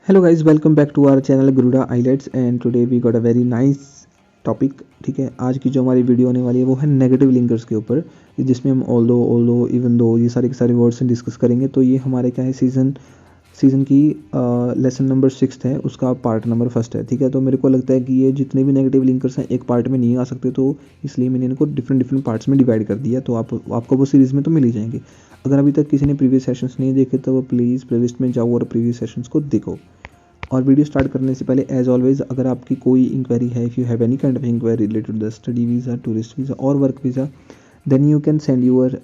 Hello guys, welcome back to our channel गुरुड़ा IELTS and today we got a very nice topic. ठीक है, आज की जो हमारी वीडियो होने वाली है वो है नेगेटिव लिंकर्स के ऊपर, जिसमें हम ऑल्दो इवन दो ये सारे के सारे वर्ड्स डिस्कस करेंगे। तो ये हमारे क्या है, सीज़न की लेसन नंबर 6 है, उसका पार्ट नंबर 1 है। ठीक है, तो मेरे को लगता है कि ये जितने भी नेगेटिव लिंकर्स हैं एक पार्ट में नहीं आ सकते, तो इसलिए मैंने इनको डिफरेंट पार्ट्स में डिवाइड कर दिया। तो आपको वो सीरीज़ में तो मिल ही जाएंगे। अगर अभी तक किसी ने प्रीवियस सेशंस नहीं देखे तो वो प्लीज़ प्लेलिस्ट में जाओ और प्रीवियस सेशंस को देखो। और वीडियो स्टार्ट करने से पहले एज ऑलवेज, अगर आपकी कोई इंक्वायरी है, if you have any kind of inquiry related to the study visa, tourist visa और work visa, then you can send your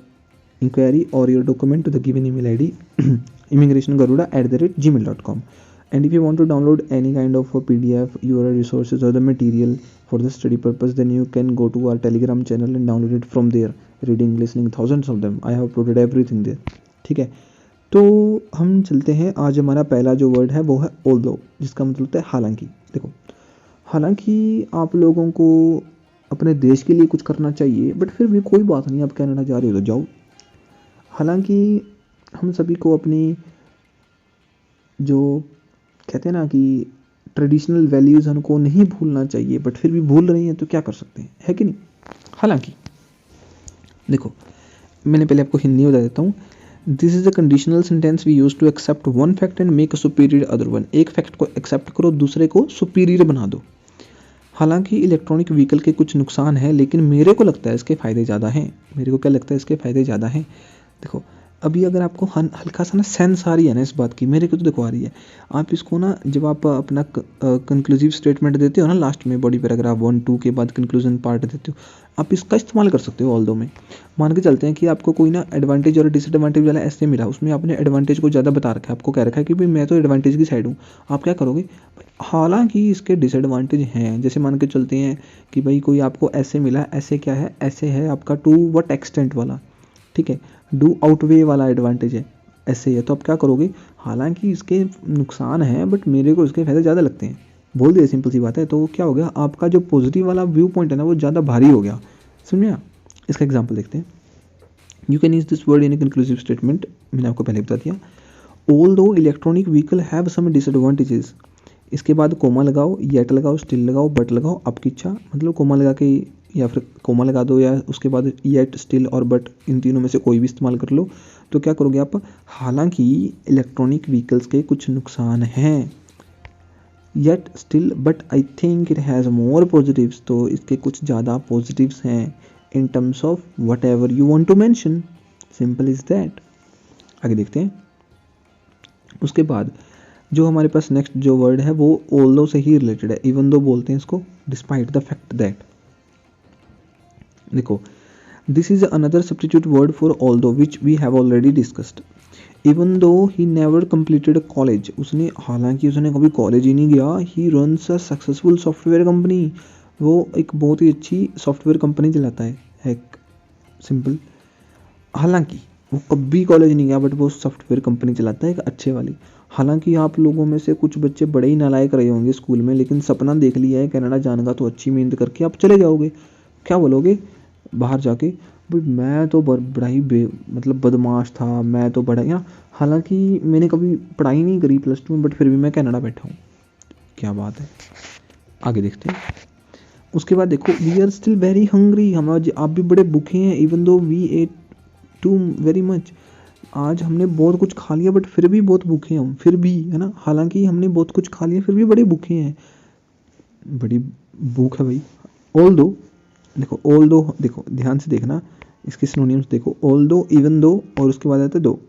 inquiry or your document to the given email id immigrationgaruda@gmail.com. And if you want to download any kind of a pdf, your resources or the material for the study purpose, then you can go to our telegram channel and download it from there. Reading, listening, thousands of them, I have uploaded everything there. ठीक है, तो हम चलते हैं। आज हमारा पहला जो वर्ड है वो है ऑल्दो, जिसका मतलब होता है हालांकि। देखो, हालांकि आप लोगों को अपने देश के लिए कुछ करना चाहिए, बट फिर भी कोई बात नहीं, आप कनाडा जा रहे हो तो जाओ। हालांकि हम सभी को अपनी जो कहते हैं ना कि ट्रेडिशनल वैल्यूज़ हमको नहीं भूलना चाहिए, बट फिर भी भूल रही हैं, तो क्या कर सकते हैं, है कि नहीं। हालांकि देखो, मैंने पहले आपको हिंदी में बता देता हूँ। This is a conditional sentence we use to accept one fact and make a superior other one. एक फैक्ट को एक्सेप्ट करो, दूसरे को सुपीरियर बना दो। हालांकि इलेक्ट्रॉनिक व्हीकल के कुछ नुकसान हैं, लेकिन मेरे को लगता है इसके फ़ायदे ज़्यादा हैं। मेरे को क्या लगता है, इसके फ़ायदे ज़्यादा हैं। देखो, अभी अगर आपको हल्का सा ना सेंस आ रही है ना इस बात की, मेरे को तो देखो आ रही है। आप इसको ना, जब आप अपना कंक्लूसिव स्टेटमेंट देते हो ना लास्ट में, बॉडी पैराग्राफ 1-2 के बाद कंक्लूजन पार्ट देते हो, आप इसका इस्तेमाल कर सकते हो ऑल्दो में। मान के चलते हैं कि आपको कोई ना एडवांटेज और डिसएडवांटेज वाला ऐसे मिला, उसमें आपने एडवांटेज को ज़्यादा बता रखा है, आपको कह रखा है कि भाई मैं तो एडवांटेज की साइड हूँ। आप क्या करोगे, हालांकि इसके डिसएडवांटेज हैं। जैसे मान के चलते हैं कि भाई कोई आपको ऐसे मिला, ऐसे क्या है, ऐसे है आपका टू वट एक्सटेंट वाला, ठीक है, डू आउटवे वाला एडवांटेज है, ऐसे ही है। तो आप क्या करोगे, हालांकि इसके नुकसान हैं बट मेरे को इसके फायदे ज़्यादा लगते हैं, बोल दिया, सिंपल सी बात है। तो क्या हो गया, आपका जो पॉजिटिव वाला व्यू पॉइंट है ना वो ज़्यादा भारी हो गया। समझे। इसका एग्जाम्पल देखते हैं। You can use this word in a conclusive statement. मैंने आपको पहले बता दिया। Although electronic vehicle have some disadvantages. इसके बाद कोमा लगाओ, येट लगाओ, स्टिल लगाओ, बट लगाओ, आपकी इच्छा। मतलब कोमा लगा के या फिर कोमा लगा दो, या उसके बाद येट, स्टिल और बट, इन तीनों में से कोई भी इस्तेमाल कर लो। तो क्या करोगे आप, हालांकि इलेक्ट्रॉनिक व्हीकल्स के कुछ नुकसान हैं, yet, still, but I think it has more positives. तो इसके कुछ ज़्यादा पॉजिटिव्स हैं in terms of whatever you want to mention. Simple is that. आगे देखते हैं। उसके बाद जो हमारे पास नेक्स्ट जो वर्ड है वो ऑल्दो से ही रिलेटेड है, इवन दो बोलते हैं इसको, डिस्पाइट द फैक्ट दैट। देखो, this is another substitute word for although which we have already discussed. Even though ही नेवर कंप्लीटेड कॉलेज, उसने, हालांकि उसने कभी कॉलेज ही नहीं गया, he runs a successful software company, वो एक बहुत ही अच्छी सॉफ्टवेयर कंपनी चलाता है। सिंपल, हालांकि वो कभी कॉलेज नहीं गया बट वो सॉफ्टवेयर कंपनी चलाता है एक अच्छे वाली। हालांकि आप लोगों में से कुछ बच्चे बड़े ही नालायक रहे होंगे स्कूल में, लेकिन सपना देख लिया है कनाडा जाने का, तो अच्छी मेहनत करके आप चले जाओगे। क्या बोलोगे बाहर जाके, भाई मैं तो बड़ा ही मतलब बदमाश था, मैं तो बड़ा यहाँ, हालांकि मैंने कभी पढ़ाई नहीं करी +2 में, बट फिर भी मैं कनाडा बैठा हूँ। क्या बात है। आगे देखते हैं। उसके बाद देखो, we are still very hungry, हम आज आप भी बड़े भूखे हैं, even though we ate too very much. आज हमने बहुत कुछ खा लिया बट फिर भी बहुत भूखे हैं हम, फिर भी, है ना। हालांकि हमने बहुत कुछ खा लिया फिर भी बड़े भूखे हैं, बड़ी भूख है भाई। ऑल दो, देखो ऑल दो, देखो ध्यान से देखना, इसके सिनोनिम्स देखो, ऑल दो, इवन दो, और उसके बाद आता है though.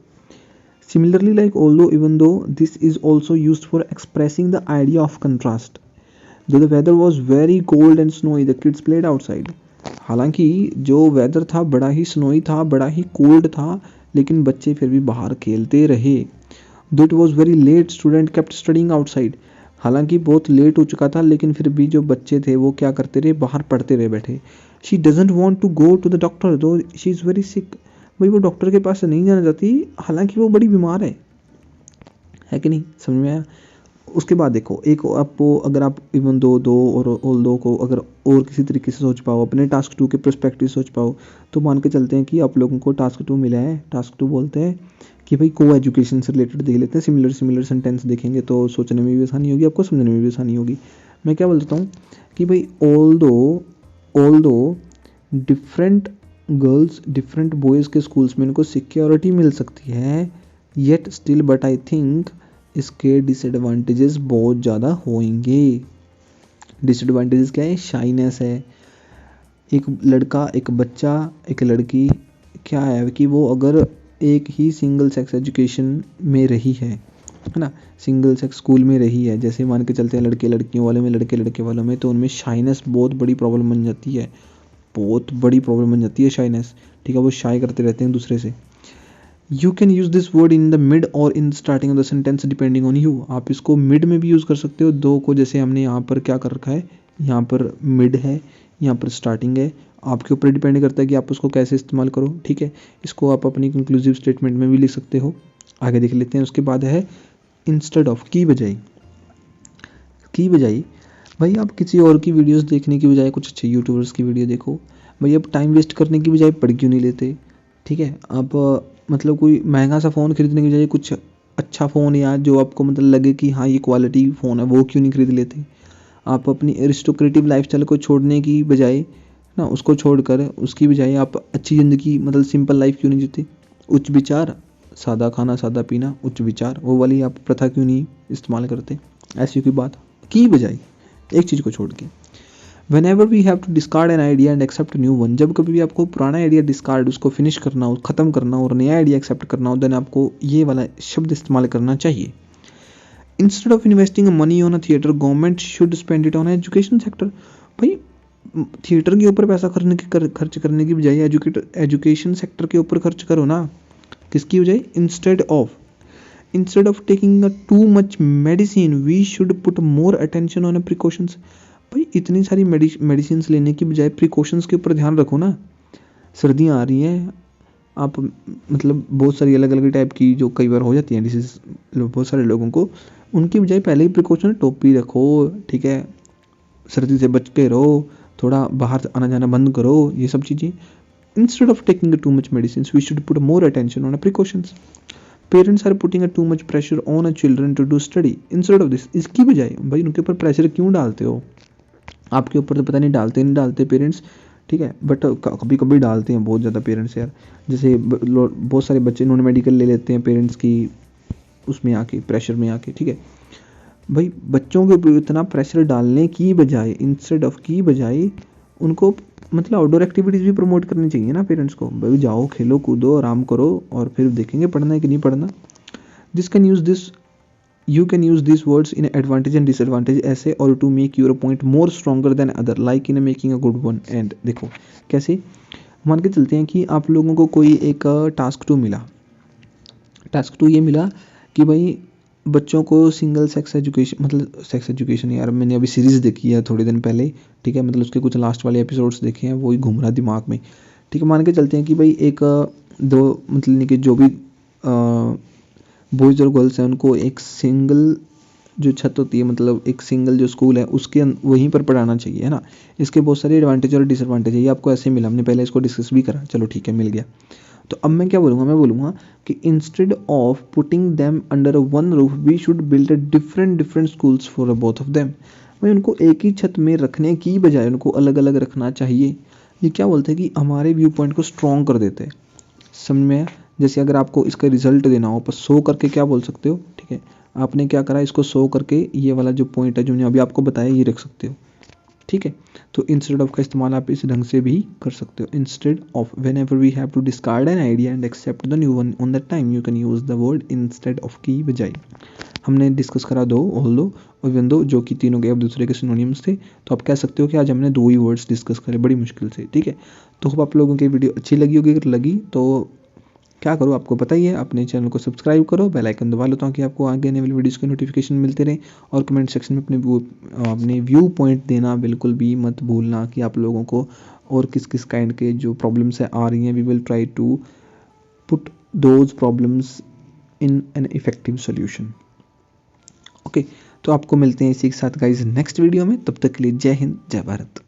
Similarly like although, even though, this is also used for expressing the idea of contrast. Though the weather was very cold and snowy, the kids played outside. हालांकि जो weather था बड़ा ही स्नोई था, बड़ा ही cold था, लेकिन बच्चे फिर भी बाहर खेलते रहे। Though it was very late, student kept studying outside. हालांकि बहुत लेट हो चुका था, लेकिन फिर भी जो बच्चे थे वो क्या करते रहे, बाहर पढ़ते रहे बैठे। She doesn't want to go to the doctor though she is very sick. भाई वो डॉक्टर के पास नहीं जाना चाहती, हालांकि वो बड़ी बीमार है कि नहीं, समझ में आया। उसके बाद देखो, एक आपको, अगर आप इवन दो और ऑल दो को अगर और किसी तरीके से सोच पाओ, अपने टास्क 2 के पर्सपेक्टिव सोच पाओ, तो मान के चलते हैं कि आप लोगों को टास्क 2 मिला है। टास्क 2 बोलते हैं कि भाई को एजुकेशन से रिलेटेड देख लेते हैं, सिमिलर सेंटेंस देखेंगे तो सोचने में भी आसानी होगी, आपको समझने में भी आसानी होगी। मैं क्या बोलता हूँ कि भाई ऑल दो डिफरेंट गर्ल्स डिफरेंट बॉयज़ के स्कूल्स में इनको सिक्योरिटी मिल सकती है, yet still but I think इसके डिसएडवांटेजेस बहुत ज़्यादा होंगे। डिसएडवांटेजेस क्या है? शाइनेस है। एक लड़का, एक बच्चा, एक लड़की, क्या है कि वो अगर एक ही सिंगल सेक्स एजुकेशन में रही है ना, सिंगल सेक्स स्कूल में रही है, जैसे मान के चलते हैं लड़के लड़कियों वाले में, लड़के लड़के वालों में, तो उनमें शाइनेस बहुत बड़ी प्रॉब्लम बन जाती है, बहुत बड़ी प्रॉब्लम बन जाती है शाइनेस। ठीक है, वो शाय करते रहते हैं दूसरे से। You can use this word in the mid और in starting of the sentence depending on you. आप इसको मिड में भी यूज़ कर सकते हो, दो को, जैसे हमने यहाँ पर क्या कर रखा है, यहाँ पर मिड है, यहाँ पर स्टार्टिंग है, आपके ऊपर डिपेंड करता है कि आप उसको कैसे इस्तेमाल करो। ठीक है, इसको आप अपनी कंक्लूसिव स्टेटमेंट में भी लिख सकते हो। आगे देख लेते हैं। उसके बाद है इंस्टेड ऑफ, की बजाय। की बजाय भाई आप किसी और की वीडियोस देखने की बजाय कुछ अच्छे यूट्यूबर्स की वीडियो देखो। भाई आप टाइम वेस्ट करने की बजाय पढ़ क्यों नहीं लेते? ठीक है, आप मतलब कोई महंगा सा फ़ोन खरीदने की बजाय कुछ अच्छा फ़ोन यार जो आपको मतलब लगे कि हाँ ये क्वालिटी फ़ोन है, वो क्यों नहीं खरीद लेते? आप अपनी एरिस्टोक्रेटिव लाइफस्टाइल को छोड़ने की बजाय ना, उसको छोड़कर उसकी बजाय आप अच्छी ज़िंदगी मतलब सिंपल लाइफ क्यों नहीं जीते? उच्च विचार, सादा खाना सादा पीना, उच्च विचार, वो वाली आप प्रथा क्यों नहीं इस्तेमाल करते? ऐसी कोई बात की बजाय एक चीज़ को छोड़ के। Whenever we have to discard an idea and accept a new one, जब कभी भी आपको पुराना आइडिया डिस्कार्ड, उसको फिनिश करना हो, ख़त्म करना हो और नया आइडिया एक्सेप्ट करना हो, देन आपको ये वाला शब्द इस्तेमाल करना चाहिए। Instead of investing money on a theater, government should spend it on education sector। भाई थिएटर के ऊपर पैसा खर्च करने की बजाय एजुकेशन सेक्टर के ऊपर खर्च करो ना। किसकी बजाय? Instead of taking too much medicine we should put more attention on precautions. भाई इतनी सारी मेडिसिन लेने की बजाय प्रिकॉशंस के ऊपर ध्यान रखो ना। सर्दियाँ आ रही हैं, आप मतलब बहुत सारी अलग अलग टाइप की जो कई बार हो जाती हैं डिसीज बहुत सारे लोगों को, उनकी बजाय पहले ही प्रिकॉशन, टोपी रखो, ठीक है, सर्दी से बच के रहो, थोड़ा बाहर आना जाना बंद करो, ये सब चीज़ें। Instead of taking too much medicine we should put more attention on precautions. Parents are putting too much pressure on a children to do study instead of this. इसकी बजाय भाई उनके ऊपर प्रेशर क्यों डालते हो? आपके ऊपर तो पता नहीं डालते पेरेंट्स, ठीक है, बट कभी कभी डालते हैं बहुत ज़्यादा पेरेंट्स यार। जैसे बहुत सारे बच्चे नॉन मेडिकल ले लेते हैं पेरेंट्स की उसमें आके, प्रेशर में आके। ठीक है भाई, बच्चों के ऊपर इतना प्रेशर डालने की बजाय, इंस्टेड ऑफ की बजाय, उनको मतलब आउटडोर एक्टिविटीज़ भी प्रमोट करनी चाहिए ना पेरेंट्स को। भाई जाओ, खेलो कूदो, आराम करो और फिर देखेंगे पढ़ना है कि नहीं पढ़ना। You can use these words in advantage and disadvantage essay or to make your point more stronger than other, like in making a good one। and देखो कैसे, मान के चलते हैं कि आप लोगों को कोई एक टास्क 2 मिला। टास्क 2 ये मिला कि भाई बच्चों को सिंगल सेक्स एजुकेशन, मतलब सेक्स एजुकेशन, यार मैंने अभी सीरीज़ देखी है थोड़े दिन पहले, ठीक है, मतलब उसके कुछ लास्ट वाले एपिसोड्स देखे हैं, वही घूम रहा दिमाग में। ठीक है, मान के चलते हैं कि भाई एक दो मतलब कि जो भी बॉयज़ और गर्ल्स हैं उनको एक सिंगल जो छत होती है, मतलब एक सिंगल जो स्कूल है उसके वहीं पर पढ़ाना चाहिए, है ना। इसके बहुत सारे एडवांटेज और डिसएडवांटेज है, ये आपको ऐसे मिला, हमने पहले इसको डिस्कस भी करा, चलो ठीक है, मिल गया। तो अब मैं क्या बोलूँगा, मैं बोलूँगा कि instead of putting them under one roof we should build different schools for both of them. भाई उनको एक ही छत में रखने की बजाय उनको अलग अलग रखना चाहिए। ये क्या बोलते हैं कि हमारे व्यू पॉइंट को स्ट्रॉन्ग कर देते हैं, समझ में। जैसे अगर आपको इसका रिजल्ट देना हो पर शो करके क्या बोल सकते हो, ठीक है, आपने क्या करा, इसको शो करके ये वाला जो पॉइंट है जो मैंने अभी आपको बताया ये रख सकते हो। ठीक है, तो इंस्टेड ऑफ का इस्तेमाल आप इस ढंग से भी कर सकते हो। Instead of, whenever we have to discard an idea and accept the new one on that time you can use the word instead of की बजाय। हमने डिस्कस करा दो, ऑल दो और इवन दो, जो कि तीनों के अब दूसरे के सिनोनिम्स थे। तो आप कह सकते हो कि आज हमने 2 ही वर्ड्स डिस्कस करे बड़ी मुश्किल से। ठीक है, तो होप आप लोगों की वीडियो अच्छी लगी होगी। अगर लगी तो क्या करो, आपको पता ही है, अपने चैनल को सब्सक्राइब करो, बेल आइकन दबा लो ताकि आपको आगे आने वाली वीडियोस की नोटिफिकेशन मिलते रहे। और कमेंट सेक्शन में अपने व्यू पॉइंट देना बिल्कुल भी मत भूलना कि आप लोगों को और किस किस काइंड के जो प्रॉब्लम्स है आ रही हैं। We will try to put those problems in an effective solution. Okay, तो आपको मिलते हैं इसी के साथ गाइज नेक्स्ट वीडियो में। तब तक के लिए जय हिंद, जय भारत।